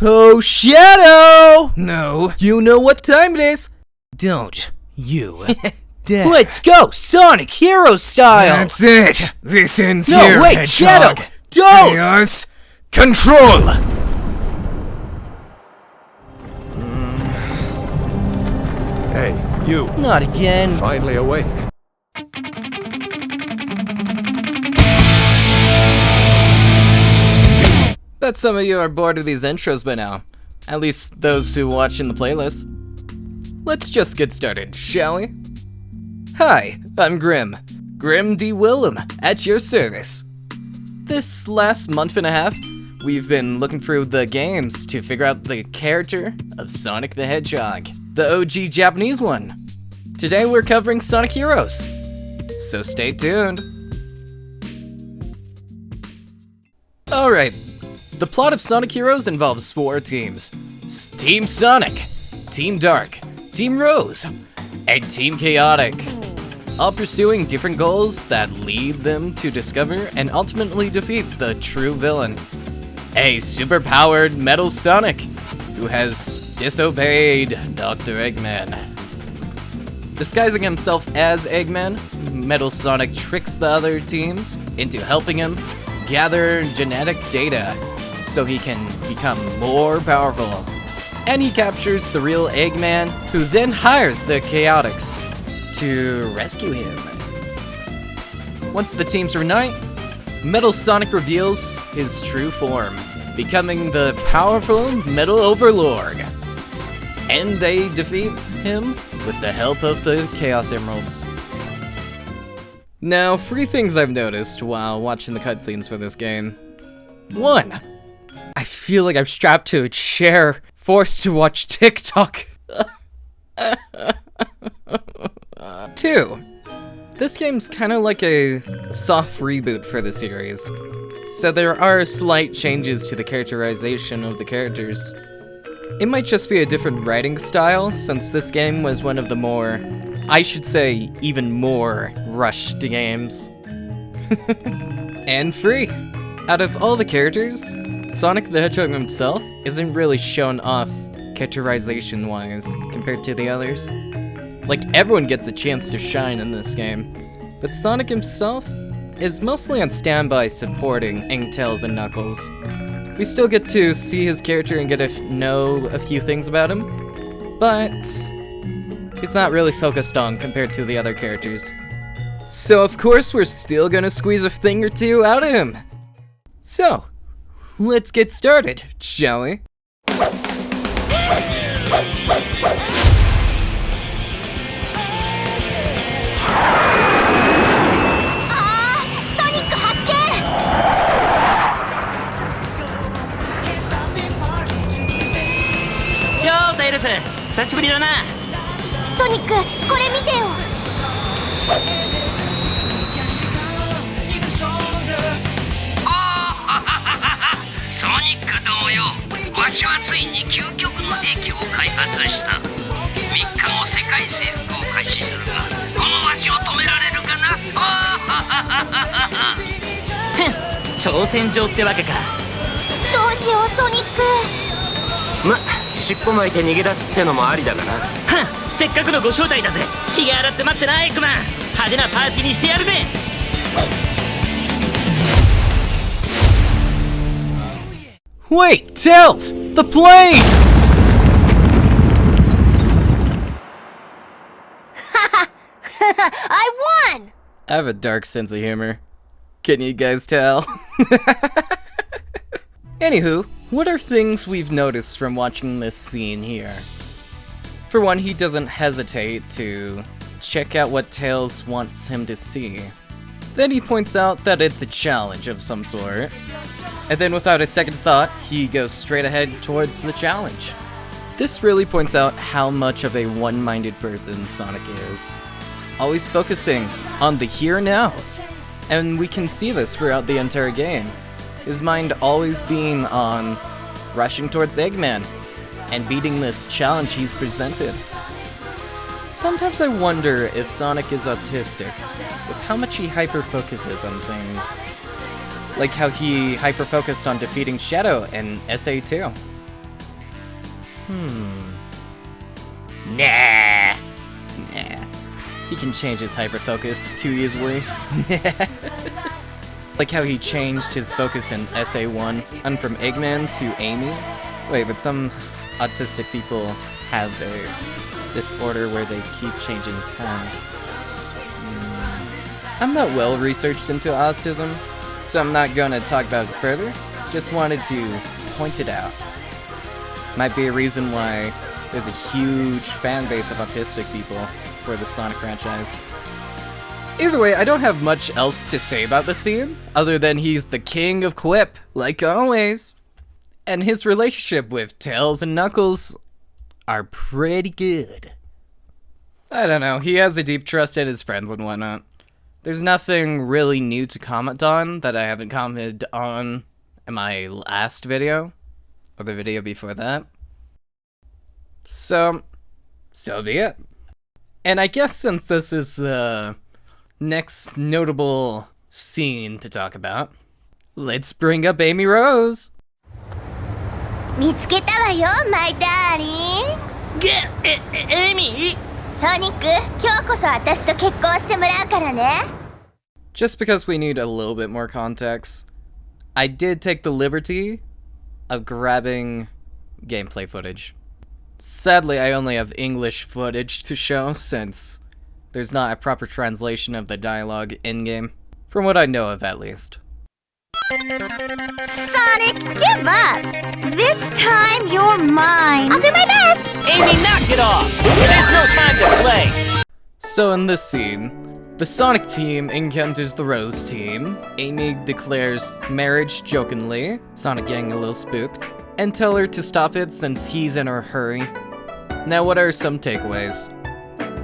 Oh, Shadow! No. You know what time it is. Don't. You. Let's go, Sonic Hero style! That's it! This ends No, here, wait, hedgehog. Shadow! Don't! Chaos, control! Hey, you. Not again. Finally awake. Bet some of you are bored of these intros by now. At least those who watch in the playlist. Let's just get started, shall we? Hi, I'm Grim. Grim D. Willem, at your service. This last month and a half, we've been looking through the games to figure out the character of Sonic the Hedgehog, the OG Japanese one. Today we're covering Sonic Heroes, so stay tuned. Alright, the plot of Sonic Heroes involves 4 teams. Team Sonic, Team Dark, Team Rose, and Team Chaotic. All pursuing different goals that lead them to discover and ultimately defeat the true villain. A super-powered Metal Sonic who has disobeyed Dr. Eggman. Disguising himself as Eggman, Metal Sonic tricks the other teams into helping him gather genetic data so he can become more powerful. And he captures the real Eggman, who then hires the Chaotix to rescue him. Once the teams reunite, Metal Sonic reveals his true form, becoming the powerful Metal Overlord. And they defeat him with the help of the Chaos Emeralds. Now, 3 things I've noticed while watching the cutscenes for this game. 1. I feel like I'm strapped to a chair, forced to watch TikTok. 2. This game's kinda like a soft reboot for the series, so there are slight changes to the characterization of the characters. It might just be a different writing style, since this game was one of the more, I should say, even more rushed games. And 3. Out of all the characters, Sonic the Hedgehog himself isn't really shown off characterization-wise compared to the others. Like, everyone gets a chance to shine in this game, but Sonic himself is mostly on standby supporting Tails and Knuckles. We still get to see his character and get to know a few things about him, but he's not really focused on compared to the other characters. So of course we're still gonna squeeze a thing or two out of him. So, let's get started, shall we? Yo, タイルス、久しぶりだな。ソニック、これ見てよ。ソニックどもよ、わしはついに究極の兵器を開発した。3日後世界征服を開始するが、このわしを止められるかな。挑戦状ってわけか。どうしよう、ソニック。ま、尻尾巻いて逃げ出すってのもありだがな。せっかくのご招待だぜ。気が洗って待ってな、エッグマン。派手なパーティーにしてやるぜ。Wait, Tails! The plane! I won! I have a dark sense of humor. Can you guys tell? Anywho, what are things we've noticed from watching this scene here? For one, he doesn't hesitate to check out what Tails wants him to see. Then he points out that it's a challenge of some sort. And then without a second thought, he goes straight ahead towards the challenge. This really points out how much of a one-minded person Sonic is. Always focusing on the here and now. And we can see this throughout the entire game. His mind always being on rushing towards Eggman and beating this challenge he's presented. Sometimes I wonder if Sonic is autistic, with how much he hyper-focuses on things. Like how he hyper-focused on defeating Shadow in SA2. Nah. He can change his hyperfocus too easily. Like how he changed his focus in SA1 and from Eggman to Amy. Wait, but some autistic people have a disorder where they keep changing tasks. I'm not well researched into autism, so I'm not gonna talk about it further. Just wanted to point it out. Might be a reason why there's a huge fan base of autistic people for the Sonic franchise. Either way, I don't have much else to say about the scene, other than he's the king of quip, like always. And his relationship with Tails and Knuckles are pretty good. I don't know, he has a deep trust in his friends and whatnot. There's nothing really new to comment on that I haven't commented on in my last video, or the video before that. So be it. And I guess since this is the next notable scene to talk about, let's bring up Amy Rose. 見つけたわよ、マイダーリン。エイミー？ソニック、今日こそ私と結婚してもらうからね。Just because we need a little bit more context, I did take the liberty of grabbing gameplay footage. Sadly, I only have English footage to show since there's not a proper translation of the dialogue in-game, from what I know of at least. Sonic, give up! This time you're mine. I'll do my best! Amy, knock it off! There's no time to play! So in this scene, the Sonic team encounters the Rose team. Amy declares marriage jokingly, Sonic getting a little spooked, and tell her to stop it since he's in a hurry. Now what are some takeaways?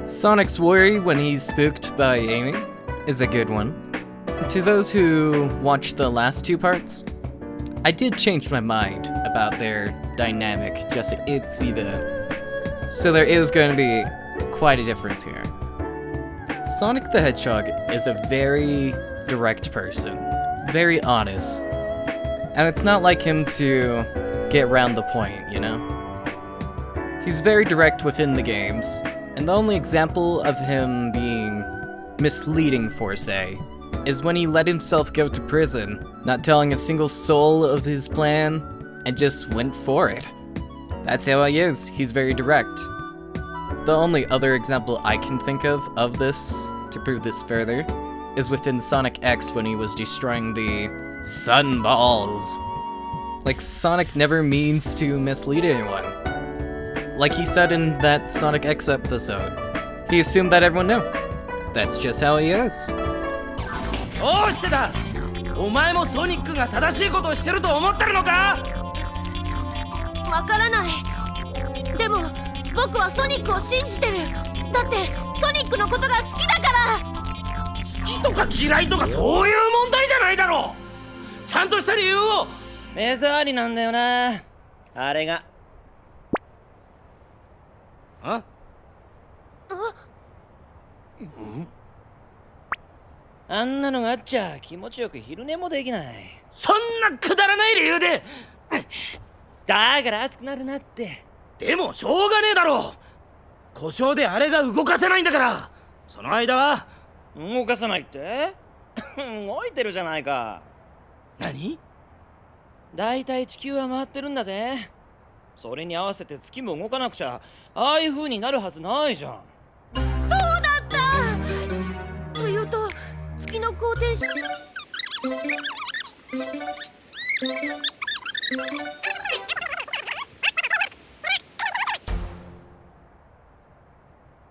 Sonic's worry when he's spooked by Amy is a good one. To those who watched the last two parts, I did change my mind about their dynamic just an itsy bit. So there is going to be quite a difference here. Sonic the Hedgehog is a very direct person, very honest, and it's not like him to get round the point, you know? He's very direct within the games, and the only example of him being misleading, for say, is when he let himself go to prison, not telling a single soul of his plan, and just went for it. That's how he is, he's very direct. The only other example I can think of this, to prove this further, is within Sonic X when he was destroying the Sun Balls. Like, Sonic never means to mislead anyone. Like he said in that Sonic X episode, he assumed that everyone knew. That's just how he is. どうしてだ？お前もソニックが正しいことをしてると思ってるのか？わからない。でも僕はソニックを信じてる。だってソニックのことが好きだから。好きとか嫌いとかそういう問題じゃないだろう。ちゃんとした理由を。目障りなんだよな。あれが。あ？あんなのがあっちゃ気持ちよく昼寝もできない。そんなくだらない理由で。だから熱くなるなって。でもしょうがねえだろ。故障であれが動かせないんだから。その間は動かさないって動いてるじゃないか。何？だいたい地球は回ってるんだぜ。それに合わせて月も動かなくちゃああいう風になるはずないじゃん。そうだったというと月の公転し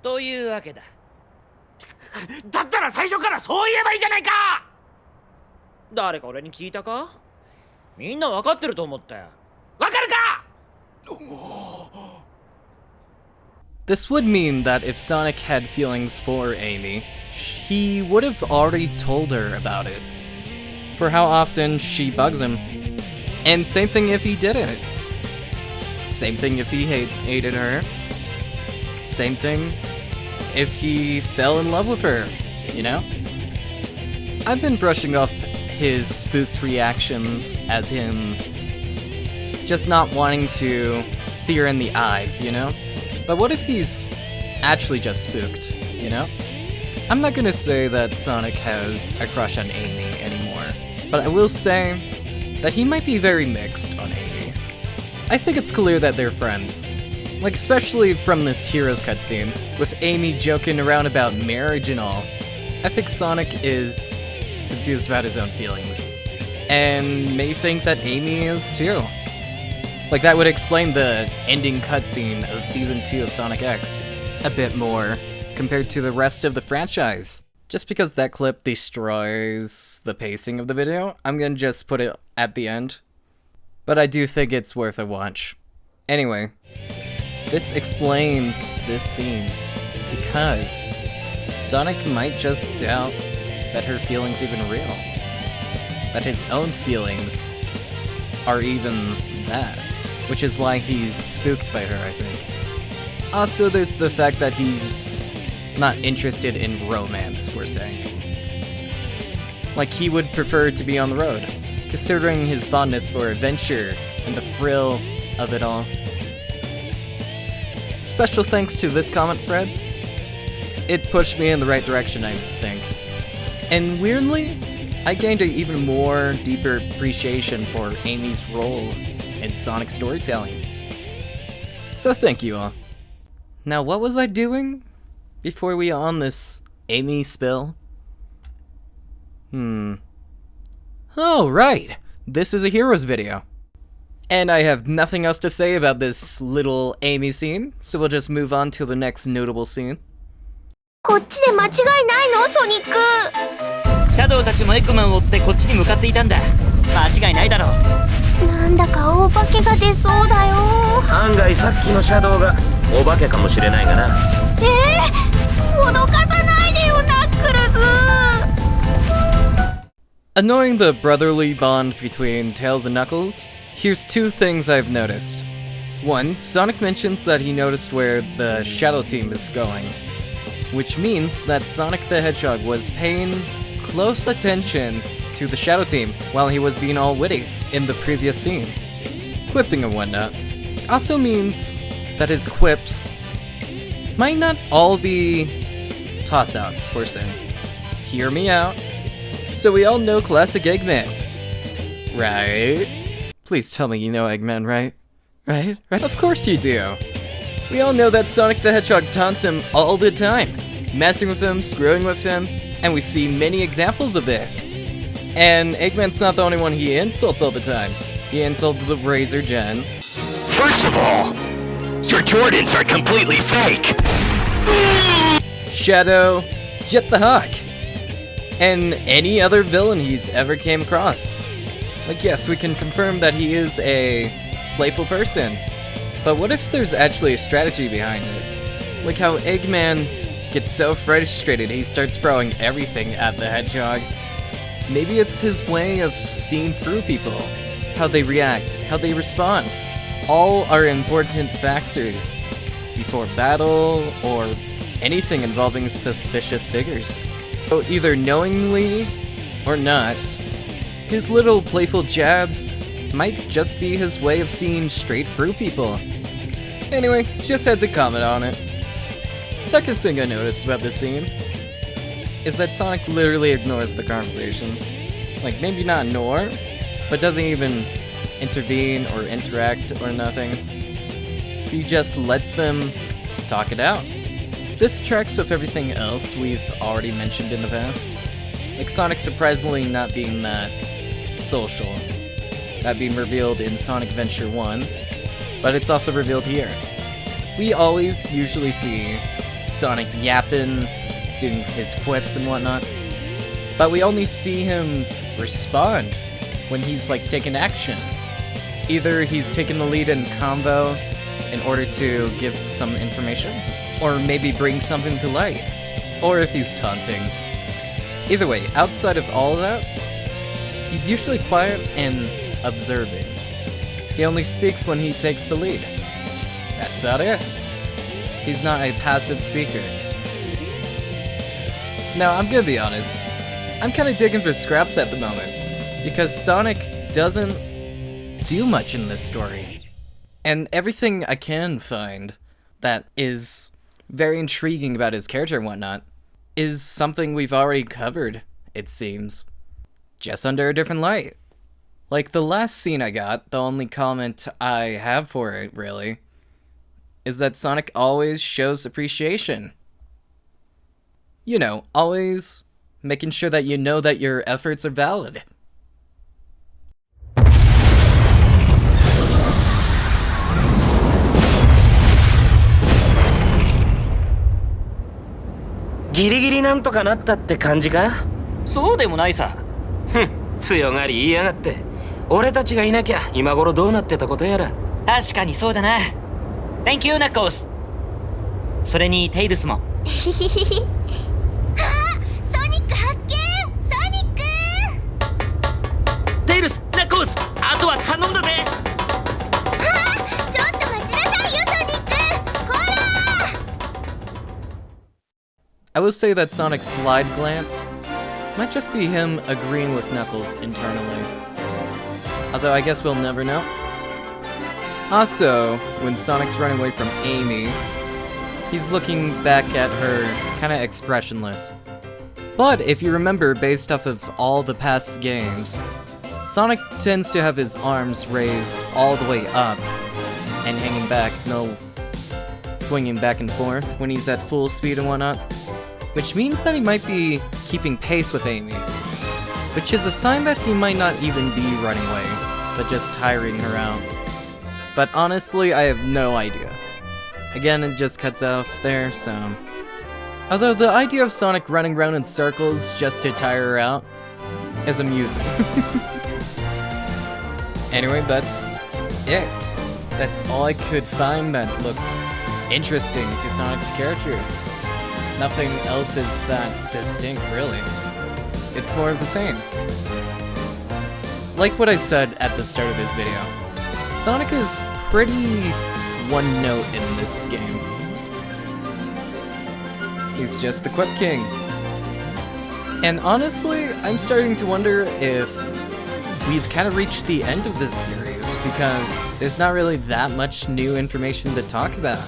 というわけだ。だったら最初からそう言えばいいじゃないか。誰か俺に聞いたか？みんな分かってると思ったよ。分かるか？This would mean that if Sonic had feelings for Amy, he would have already told her about it. For how often she bugs him. And same thing if he didn't. Same thing if he hated her. Same thing if he fell in love with her, you know? I've been brushing off his spooked reactions as him just not wanting to see her in the eyes, you know? But what if he's actually just spooked, you know? I'm not gonna say that Sonic has a crush on Amy anymore, but I will say that he might be very mixed on Amy. I think it's clear that they're friends. Like, especially from this Heroes cutscene, with Amy joking around about marriage and all. I think Sonic is confused about his own feelings, and may think that Amy is too. Like, that would explain the ending cutscene of Season 2 of Sonic X a bit more compared to the rest of the franchise. Just because that clip destroys the pacing of the video, I'm gonna just put it at the end. But I do think it's worth a watch. Anyway, this explains this scene because Sonic might just doubt that her feelings even real. That his own feelings are even that. Which is why he's spooked by her, I think. Also, there's the fact that he's not interested in romance, we're saying. Like, he would prefer to be on the road, considering his fondness for adventure and the thrill of it all. Special thanks to this comment, Fred. It pushed me in the right direction, I think. And weirdly, I gained an even more deeper appreciation for Amy's role in Sonic storytelling. So thank you all. Now, what was I doing before we on this Amy spill? Oh, right. This is a Heroes video. And I have nothing else to say about this little Amy scene, so we'll just move on to the next notable scene. こっちで間違いないのソニック。シャドウたちもエッグマンを追ってこっちに向かっていたんだ。間違いないだろう。なんだかお化けが出そうだよ。案外さっきのシャドウがお化けかもしれないがな。脅かさないでよ、ナックルズ。Annoying the brotherly bond between Tails and Knuckles, here's two things I've noticed. One, Sonic mentions that he noticed where the Shadow Team is going, which means that Sonic the Hedgehog was paying close attention to the Shadow Team while he was being all witty in the previous scene, quipping and whatnot. Also means that his quips might not all be toss-outs, per se. Hear me out. So we all know classic Eggman, right? Please tell me you know Eggman, right? Right? Of course you do. We all know that Sonic the Hedgehog taunts him all the time, messing with him, screwing with him, and we see many examples of this. And Eggman's not the only one he insults all the time. He insulted the Razor Gen. First of all, your Jordans are completely fake. Shadow, Jet the Hawk, and any other villain he's ever came across. Like, yes, we can confirm that he is a playful person, but what if there's actually a strategy behind it? Like how Eggman gets so frustrated he starts throwing everything at the Hedgehog. Maybe it's his way of seeing through people, how they react, how they respond. All are important factors before battle or anything involving suspicious figures. So either knowingly or not, his little playful jabs might just be his way of seeing straight through people. Anyway, just had to comment on it. Second thing I noticed about this scene is that Sonic literally ignores the conversation. Like, maybe not ignore, but doesn't even intervene or interact or nothing. He just lets them talk it out. This tracks with everything else we've already mentioned in the past. Like Sonic surprisingly not being that social. That being revealed in Sonic Adventure 1, but it's also revealed here. We always usually see Sonic yapping, doing his quips and whatnot, but we only see him respond when he's like taking action. Either he's taking the lead in combo in order to give some information, or maybe bring something to light, or if he's taunting. Either way, outside of all of that, he's usually quiet and observing. He only speaks when he takes the lead. That's about it. He's not a passive speaker. Now, I'm gonna be honest, I'm kinda digging for scraps at the moment, because Sonic doesn't do much in this story. And everything I can find that is very intriguing about his character and whatnot is something we've already covered, it seems. Just under a different light. Like the last scene I got, the only comment I have for it, really, is that Sonic always shows appreciation. You know, always making sure that you know that your efforts are valid.ギリギリなんとかなったって感じか？そうでもないさ。ふん、強がり言いやがって。俺たちがいなきゃ今頃どうなってたことやら。確かにそうだな。Thank you, Knuckles。それにテイルスも。ソニック発見！ソニック！テイルス、ナックルス、あとは頼んだぜ。ちょっと待ちなさいよ、ソニック！こらI will say that Sonic's slide glance might just be him agreeing with Knuckles internally. Although I guess we'll never know. Also, when Sonic's running away from Amy, he's looking back at her kinda expressionless. But if you remember, based off of all the past games, Sonic tends to have his arms raised all the way up and hanging back, no swinging back and forth when he's at full speed and whatnot. Which means that he might be keeping pace with Amy, which is a sign that he might not even be running away, but just tiring her out. But honestly, I have no idea. Again, it just cuts off there, so... Although the idea of Sonic running around in circles just to tire her out is amusing. Anyway, that's it. That's all I could find that looks interesting to Sonic's character. Nothing else is that distinct, really. It's more of the same. Like what I said at the start of this video, Sonic is pretty one note in this game. He's just the Quip King. And honestly, I'm starting to wonder if we've kind of reached the end of this series, because there's not really that much new information to talk about.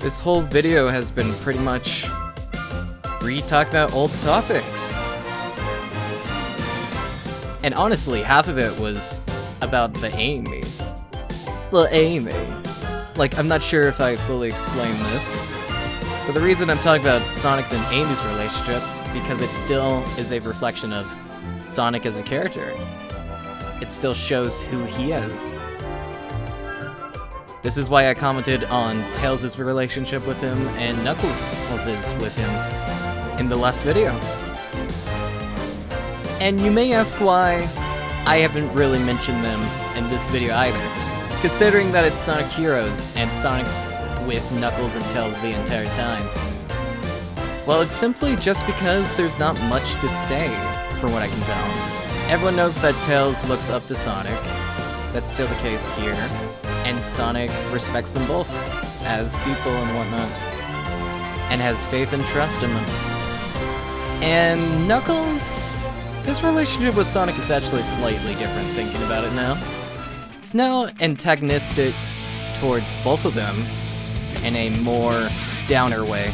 This whole video has been pretty much re-talk about old topics. And honestly, half of it was about the Amy. Well, Amy. Like, I'm not sure if I fully explained this, but the reason I'm talking about Sonic's and Amy's relationship, because it still is a reflection of Sonic as a character. It still shows who he is. This is why I commented on Tails' relationship with him and Knuckles' with him in the last video. And you may ask why I haven't really mentioned them in this video either, considering that it's Sonic Heroes and Sonic's with Knuckles and Tails the entire time. Well, it's simply just because there's not much to say, from what I can tell. Everyone knows that Tails looks up to Sonic. That's still the case here. And Sonic respects them both as people and whatnot, and has faith and trust in them. And Knuckles, his relationship with Sonic is actually slightly different thinking about it now. It's now antagonistic towards both of them in a more downer way.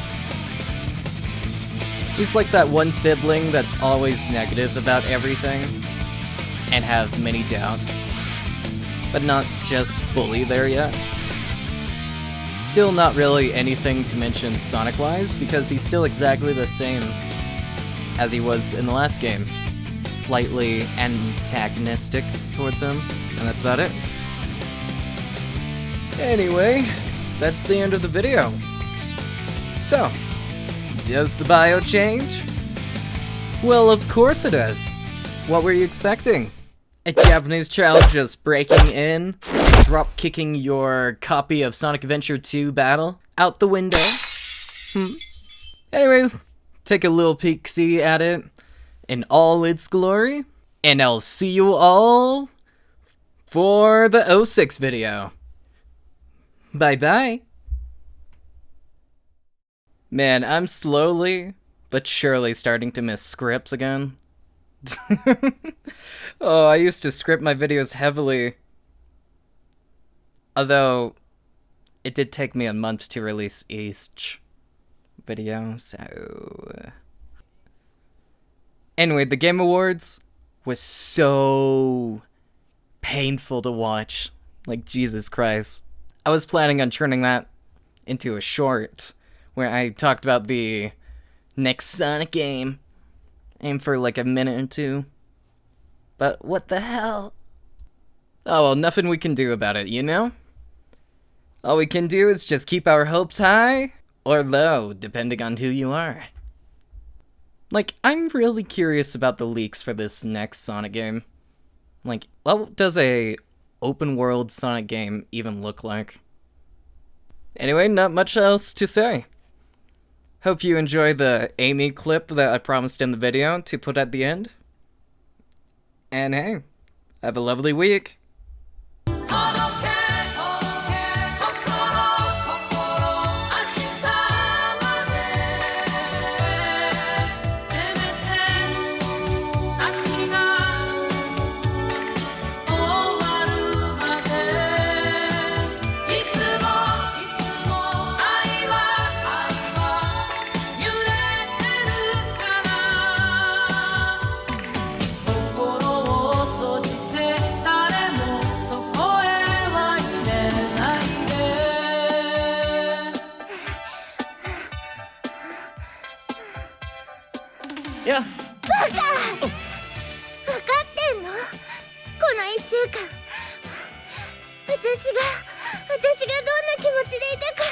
He's like that one sibling that's always negative about everything and have many doubts, but not just fully there yet. Still not really anything to mention Sonic-wise, because he's still exactly the same as he was in the last game. Slightly antagonistic towards him, and that's about it. Anyway, that's the end of the video. So, does the bio change? Well, of course it does. What were you expecting? A Japanese child just breaking in, drop-kicking your copy of Sonic Adventure 2 Battle out the window? Anyway, take a little peek-see at it in all its glory, and I'll see you all for the 06 video. Bye-bye. Man, I'm slowly but surely starting to miss scripts again. Oh, I used to script my videos heavily Although, it did take me a month to release each video, so... Anyway, the Game Awards was so painful to watch. Like, Jesus Christ. I was planning on turning that into a short where I talked about the next Sonic game. Aim for like a minute or two. But what the hell? Oh, well, nothing we can do about it, you know? All we can do is just keep our hopes high, or low, depending on who you are. Like, I'm really curious about the leaks for this next Sonic game. Like, what does a open-world Sonic game even look like? Anyway, not much else to say. Hope you enjoy the Amy clip that I promised in the video to put at the end. And hey, have a lovely week.やバカ！分かってんの？この1週間私がどんな気持ちでいたか